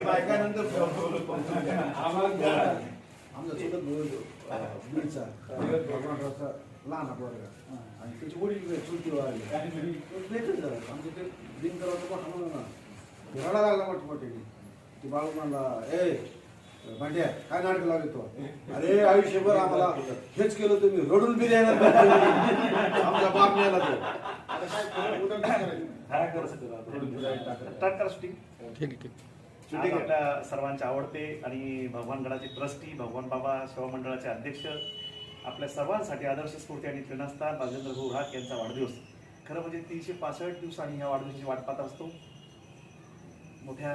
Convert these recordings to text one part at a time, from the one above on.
बायकानंतर आमचा सोबत बीडचा भगवानरावचा लहान पोरगा आणि त्याची वडील चुलती वाढली भेटत झालं आमच्या ते दिनकरावचा मोठा म्हणून ना रडा लागला मोठमोठे ती बाळू म्हणला ए भांड्या काय नाटक लावले तो अरे आयुष्यभर आम्हाला हेच केलं तुम्ही रडून बी द्यायला आमचा बाप मिळाला तो सर्वांचे आवडते आणि भगवानगडाचे ट्रस्टी भगवान बाबा सेवा मंडळाचे अध्यक्ष आपल्या सर्वांसाठी आदर्श स्फूर्ती आणि प्रेरणास्थान राजेंद्र भाऊ राख यांचा वाढदिवस. खरं म्हणजे 365 दिवसांनी ह्या वाढदिवसाची वाट पाहत असतो. मोठ्या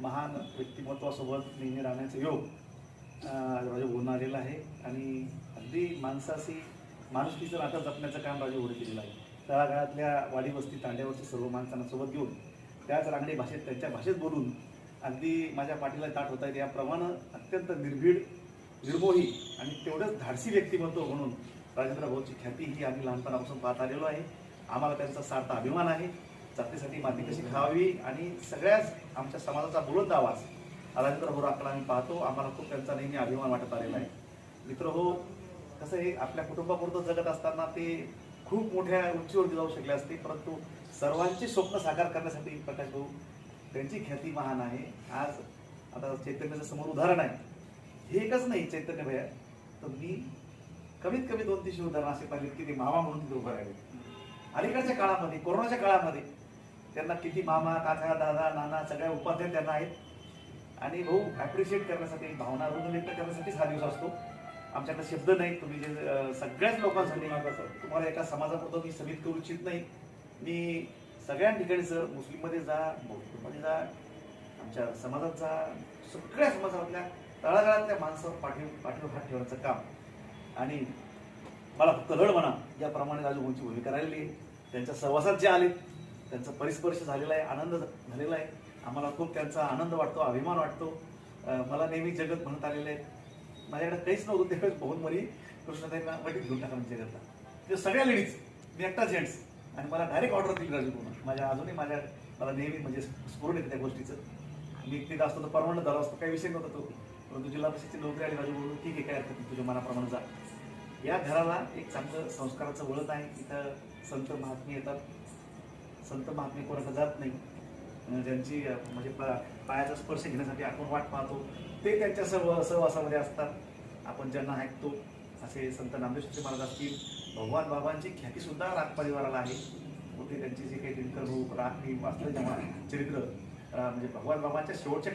महान व्यक्तिमत्वासोबत नेहमी राहण्याचा योग राजू होऊन आलेला आहे आणि अगदी माणसाशी माणुसकीचं नातं जपण्याचं काम राजू होऊन केलेलं आहे. तळागाळातल्या वाडी वस्ती तांड्यावरच्या सर्व माणसांना सोबत घेऊन त्याच रांगडी भाषेत त्यांच्या भाषेत बोलून अगदी माझ्या पाठीला ताट होत आहेत याप्रमाणे अत्यंत निर्भीड निर्मोही आणि तेवढंच धाडसी व्यक्तिमत्व म्हणून राजेंद्र भाऊची ख्याती ही आम्ही लहानपणापासून पाहत आलेलो आहे. आम्हाला त्यांचा सार्थ अभिमान आहे. जातीसाठी माती कशी खावावी आणि सगळ्याच आमच्या समाजाचा बुलंद आवाज राजेंद्र भाऊ राखला आम्ही पाहतो. आम्हाला खूप त्यांचा नेहमी अभिमान वाटत आलेला आहे. मित्र हो, कसं हे आपल्या कुटुंबापुरतं जगत असताना ते खूप मोठ्या उंचीवरती जाऊ शकले असते, परंतु सर्वांची स्वप्न साकार करण्यासाठी प्रकाश भाऊ त्यांची ख्याती महान आहे. आज आता चैतन्याचं समोर उदाहरण आहे. हे एकच नाही चैतन्य भैया, तर मी कमीत कमी 200-300 उदाहरण असे पाहिजे की ते मामा म्हणून तिथे उभं राहिले. अलीकडच्या काळामध्ये कोरोनाच्या काळामध्ये त्यांना किती मामा काका दादा नाना सगळ्या उपाध्याय त्यांना आहेत आणि भाऊ ॲप्रिशिएट करण्यासाठी भावना ऋण व्यक्त करण्यासाठीच हा दिवस असतो. आमच्याकडे शब्द नाहीत. तुम्ही जे सगळ्याच लोकांसाठी तुम्हाला एका समाजापुरतं मी समित करू इच्छित नाही. मी सगळ्या ठिकाणी सर मुस्लिममध्ये जा बौद्धमध्ये जा आमच्या समाजात जा सगळ्या समाजातल्या तळागाळातल्या माणसावर पाठीवर हात ठेवण्याचं काम आणि मला फक्त लढ म्हणा याप्रमाणे राजूभाऊंची भूमिका राहिलेली आहे. त्यांच्या सहवासात जे आले त्यांचा परिस्पर्श झालेला आहे, आनंद झालेला आहे. आम्हाला खूप त्यांचा आनंद वाटतो, अभिमान वाटतो. मला नेहमी जगत म्हणत आलेले आहेत. माझ्याकडे काहीच नव्हतं त्यावेळेस बहुत मरी कृष्णताईंना वाटीत घेऊन टाका म्हणजे जगतला ते सगळ्या लेडीज मी एकटा जेंट्स आणि मला डायरेक्ट ऑर्डर दिली राजूभाऊंना. अजूनही मला नेहमी म्हणजे स्फुरण येते त्या गोष्टीचं. मी तिथं असतो तर परमनंट झाला असतो, काही विषय नव्हता तो. परंतु जिल्हा परिषदेची नोकरी आली राजूभाऊ ठीक आहे काय हरकत नाही, तुझ्या मनाप्रमाणे जा. या घराला एक चांगलं संस्काराचं वळण आहे. इथं संत महात्मे येतात. संत महात्मे कोणाला जात नाही. ज्यांची म्हणजे पायाचा स्पर्श घेण्यासाठी आपण वाट पाहतो ते त्यांच्या सहवासामध्ये असतात. आपण ज्यांना ऐकतो असे संत नामदेव महाराज असतील. भगवान बाबांची ख्याती सुद्धा राख परिवाराला आहे. मोठे त्यांचे जे काही दिनकर भाऊ राख वाचलं जेव्हा चरित्र म्हणजे भगवान बाबांच्या शेवटच्या